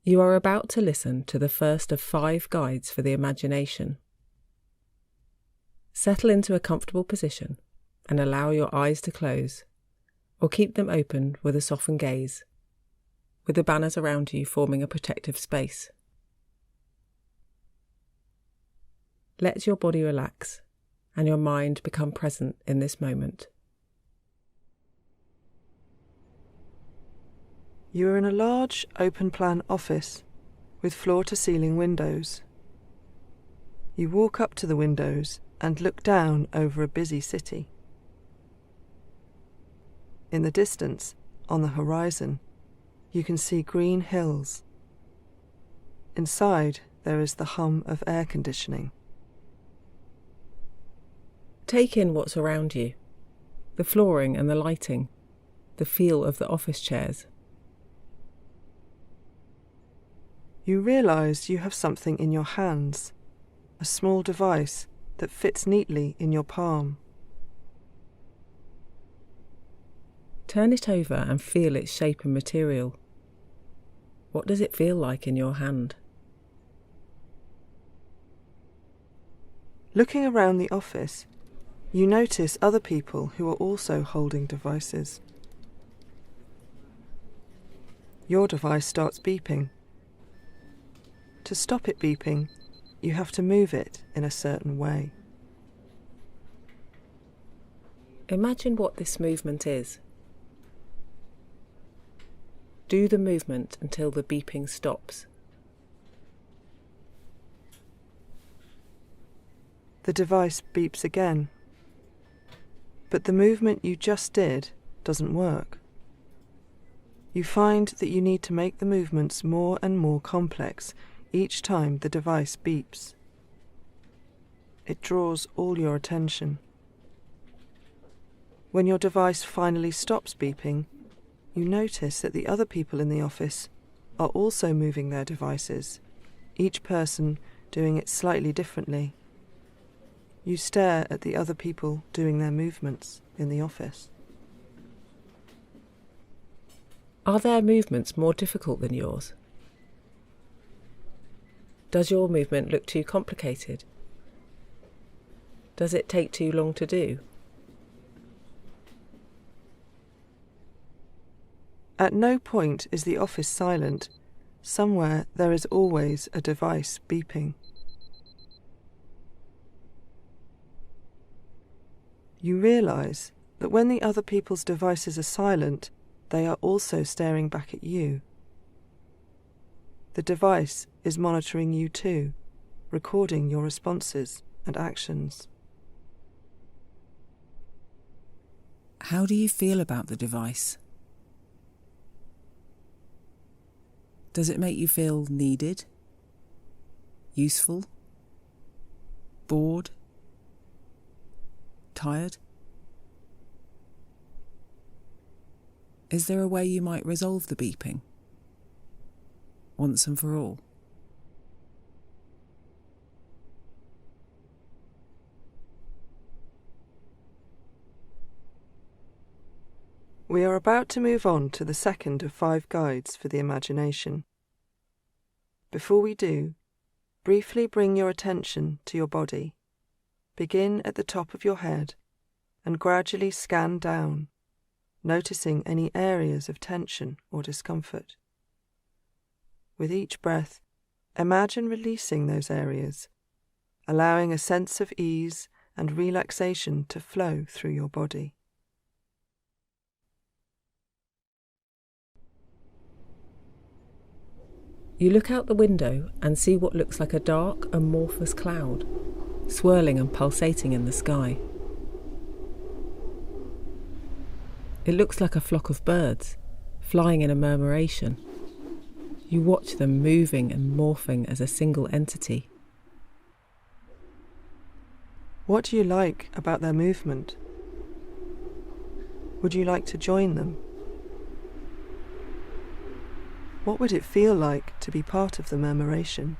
You are about to listen to the first of 5 guides for the imagination. Settle into a comfortable position and allow your eyes to close, or keep them open with a softened gaze, with the banners around you forming a protective space. Let your body relax and your mind become present in this moment. You are in a large, open-plan office with floor-to-ceiling windows. You walk up to the windows and look down over a busy city. In the distance, on the horizon, you can see green hills. Inside, there is the hum of air conditioning. Take in what's around you, the flooring and the lighting, the feel of the office chairs. You realise you have something in your hands, a small device that fits neatly in your palm. Turn it over and feel its shape and material. What does it feel like in your hand? Looking around the office, you notice other people who are also holding devices. Your device starts beeping. To stop it beeping, you have to move it in a certain way. Imagine what this movement is. Do the movement until the beeping stops. The device beeps again, but the movement you just did doesn't work. You find that you need to make the movements more and more complex each time the device beeps. It draws all your attention. When your device finally stops beeping, you notice that the other people in the office are also moving their devices, each person doing it slightly differently. You stare at the other people doing their movements in the office. Are their movements more difficult than yours? Does your movement look too complicated? Does it take too long to do? At no point is the office silent. Somewhere there is always a device beeping. You realise that when the other people's devices are silent, they are also staring back at you. The device is monitoring you too, recording your responses and actions. How do you feel about the device? Does it make you feel needed? Useful? Bored? Tired? Is there a way you might resolve the beeping? Once and for all? We are about to move on to the second of 5 guides for the imagination. Before we do, briefly bring your attention to your body. Begin at the top of your head and gradually scan down, noticing any areas of tension or discomfort. With each breath, imagine releasing those areas, allowing a sense of ease and relaxation to flow through your body. You look out the window and see what looks like a dark, amorphous cloud, swirling and pulsating in the sky. It looks like a flock of birds, flying in a murmuration. You watch them moving and morphing as a single entity. What do you like about their movement? Would you like to join them? What would it feel like to be part of the murmuration?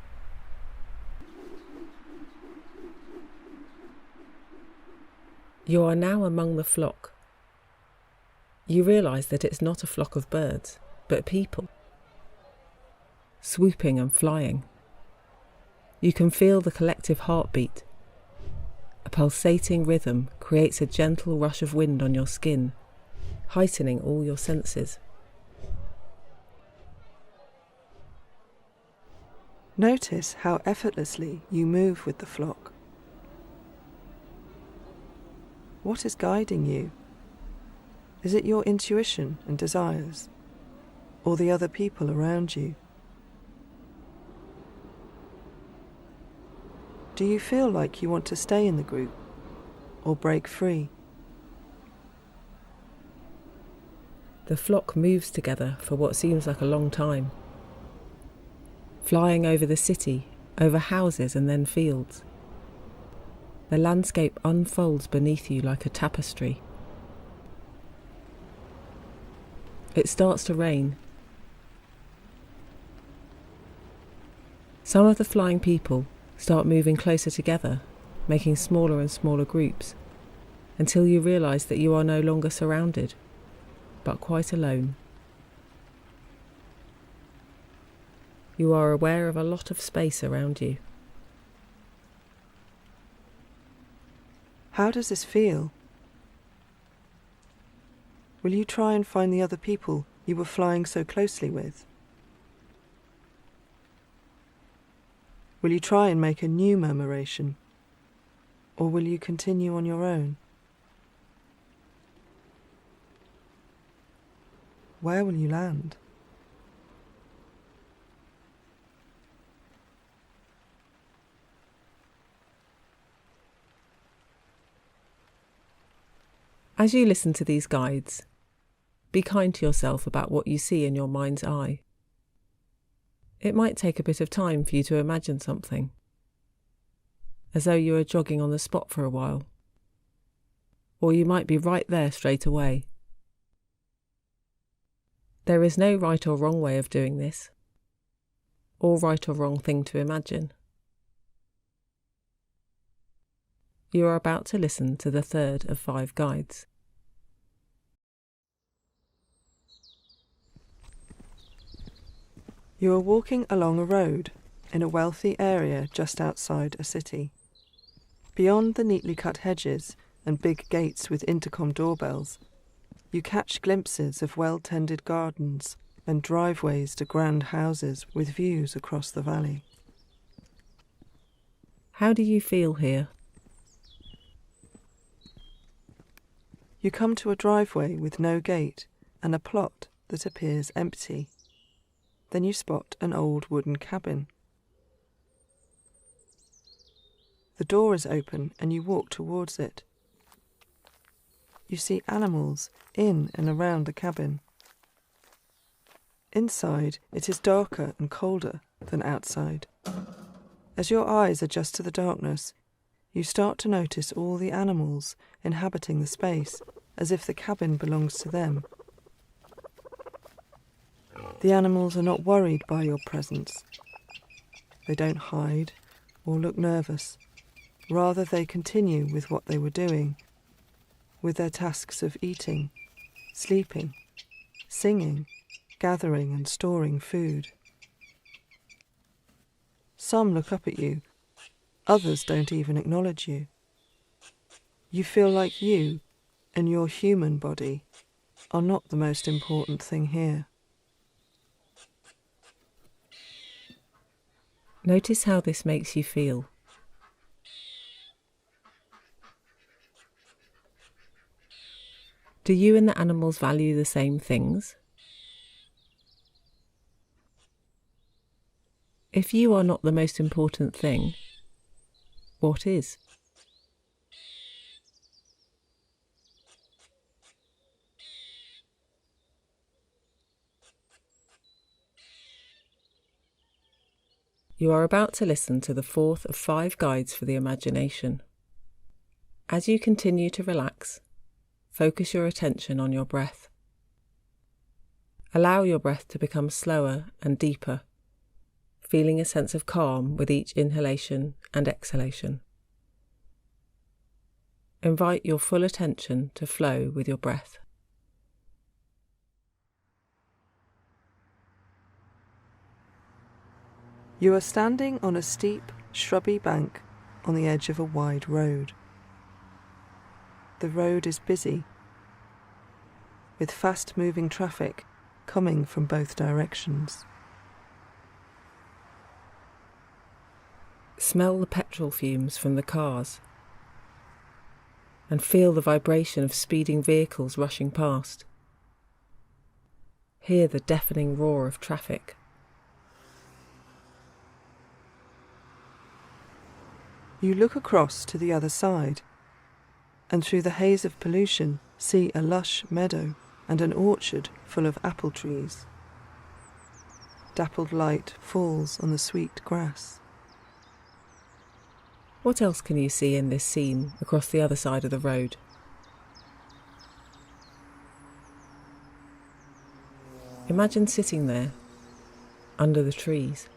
You are now among the flock. You realise that it's not a flock of birds, but people. swooping and flying. You can feel the collective heartbeat. A pulsating rhythm creates a gentle rush of wind on your skin, heightening all your senses. Notice how effortlessly you move with the flock. What is guiding you? Is it your intuition and desires, or the other people around you? Do you feel like you want to stay in the group, or break free? The flock moves together for what seems like a long time, flying over the city, over houses and then fields. The landscape unfolds beneath you like a tapestry. It starts to rain. Some of the flying people start moving closer together, making smaller and smaller groups, until you realise that you are no longer surrounded, but quite alone. You are aware of a lot of space around you. How does this feel? Will you try and find the other people you were flying so closely with? Will you try and make a new murmuration? Or will you continue on your own? Where will you land? As you listen to these guides, be kind to yourself about what you see in your mind's eye. It might take a bit of time for you to imagine something, as though you are jogging on the spot for a while, or you might be right there straight away. There is no right or wrong way of doing this, or right or wrong thing to imagine. You are about to listen to the third of 5 guides. You are walking along a road in a wealthy area just outside a city. Beyond the neatly cut hedges and big gates with intercom doorbells, you catch glimpses of well-tended gardens and driveways to grand houses with views across the valley. How do you feel here? You come to a driveway with no gate and a plot that appears empty. Then you spot an old wooden cabin. The door is open and you walk towards it. You see animals in and around the cabin. Inside, it is darker and colder than outside. As your eyes adjust to the darkness, you start to notice all the animals inhabiting the space, as if the cabin belongs to them. The animals are not worried by your presence. They don't hide or look nervous. Rather, they continue with what they were doing, with their tasks of eating, sleeping, singing, gathering and storing food. Some look up at you, others don't even acknowledge you. You feel like you and your human body are not the most important thing here. Notice how this makes you feel. Do you and the animals value the same things? If you are not the most important thing, what is? You are about to listen to the fourth of 5 guides for the imagination. As you continue to relax, focus your attention on your breath. Allow your breath to become slower and deeper, feeling a sense of calm with each inhalation and exhalation. Invite your full attention to flow with your breath. You are standing on a steep, shrubby bank on the edge of a wide road. The road is busy, with fast-moving traffic coming from both directions. Smell the petrol fumes from the cars and feel the vibration of speeding vehicles rushing past. Hear the deafening roar of traffic. You look across to the other side, and through the haze of pollution see a lush meadow and an orchard full of apple trees. Dappled light falls on the sweet grass. What else can you see in this scene across the other side of the road? Imagine sitting there, under the trees.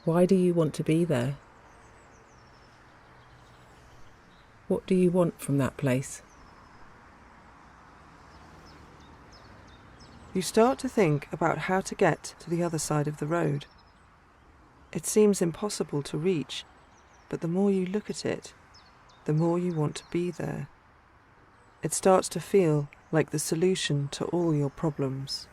Why do you want to be there? What do you want from that place? You start to think about how to get to the other side of the road. It seems impossible to reach, but the more you look at it, the more you want to be there. It starts to feel like the solution to all your problems.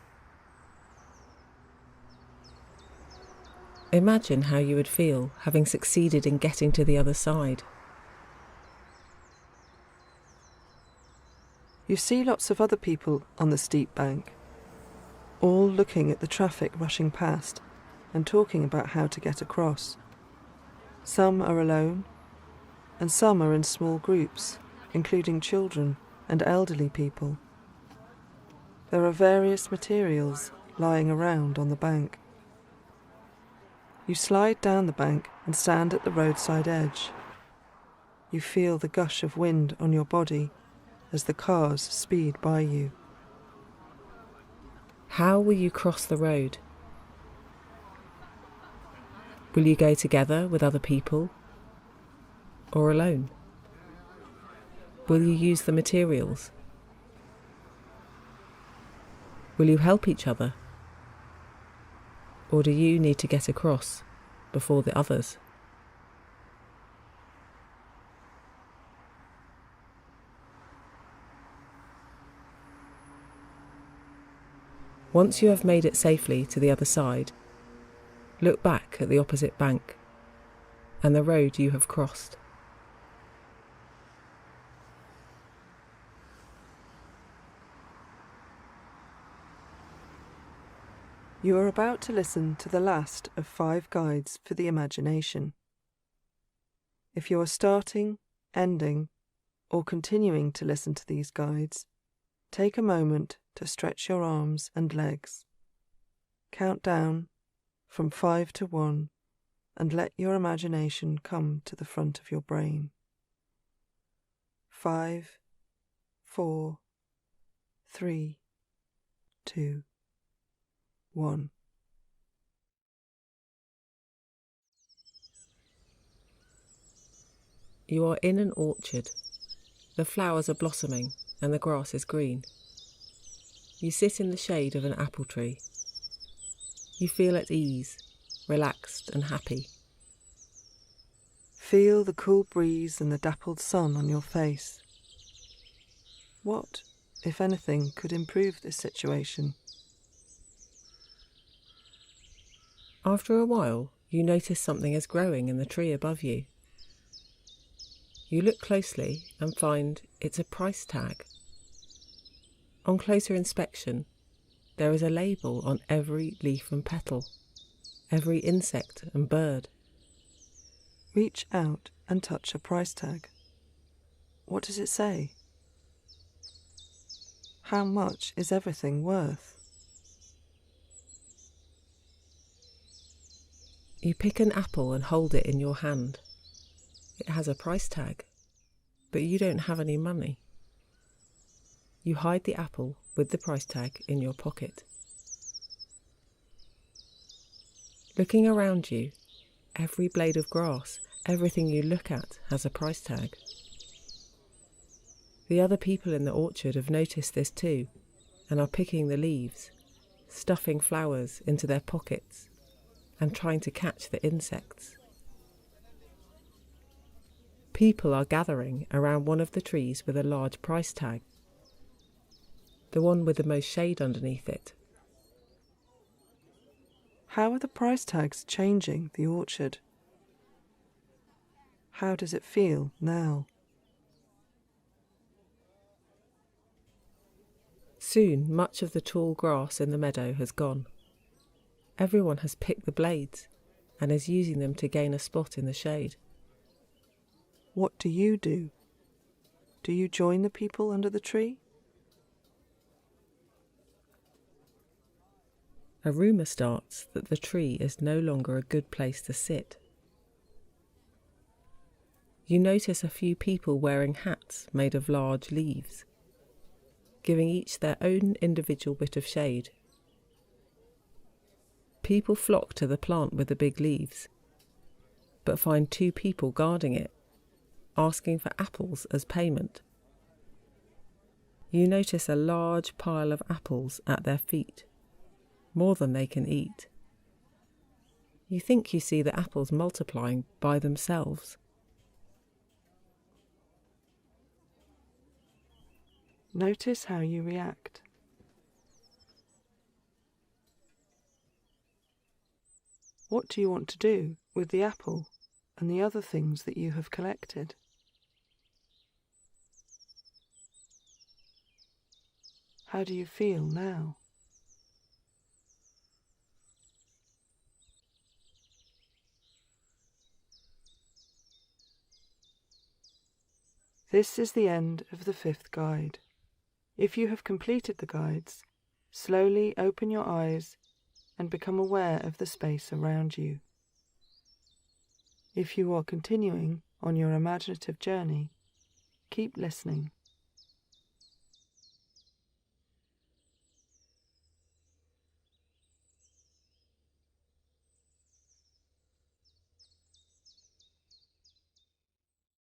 Imagine how you would feel having succeeded in getting to the other side. You see lots of other people on the steep bank, all looking at the traffic rushing past and talking about how to get across. Some are alone, and some are in small groups, including children and elderly people. There are various materials lying around on the bank. You slide down the bank and stand at the roadside edge. You feel the gush of wind on your body as the cars speed by you. How will you cross the road? Will you go together with other people or alone? Will you use the materials? Will you help each other? Or do you need to get across before the others? Once you have made it safely to the other side, look back at the opposite bank and the road you have crossed. You are about to listen to the last of 5 guides for the imagination. If you are starting, ending, or continuing to listen to these guides, take a moment to stretch your arms and legs. Count down from 5 to 1 and let your imagination come to the front of your brain. 5, 4, 3, 2, 1. You are in an orchard. The flowers are blossoming and the grass is green. You sit in the shade of an apple tree. You feel at ease, relaxed and happy. Feel the cool breeze and the dappled sun on your face. What, if anything, could improve this situation? After a while, you notice something is growing in the tree above you. You look closely and find it's a price tag. On closer inspection, there is a label on every leaf and petal, every insect and bird. Reach out and touch a price tag. What does it say? How much is everything worth? You pick an apple and hold it in your hand. It has a price tag, but you don't have any money. You hide the apple with the price tag in your pocket. Looking around you, every blade of grass, everything you look at has a price tag. The other people in the orchard have noticed this too and are picking the leaves, stuffing flowers into their pockets and trying to catch the insects. People are gathering around one of the trees with a large price tag, the one with the most shade underneath it. How are the price tags changing the orchard? How does it feel now? Soon much of the tall grass in the meadow has gone. Everyone has picked the blades and is using them to gain a spot in the shade. What do you do? Do you join the people under the tree? A rumour starts that the tree is no longer a good place to sit. You notice a few people wearing hats made of large leaves, giving each their own individual bit of shade. People flock to the plant with the big leaves, but find two people guarding it, asking for apples as payment. You notice a large pile of apples at their feet, more than they can eat. You think you see the apples multiplying by themselves. Notice how you react. What do you want to do with the apple and the other things that you have collected? How do you feel now? This is the end of the 5th guide. If you have completed the guides, slowly open your eyes and become aware of the space around you. If you are continuing on your imaginative journey, keep listening.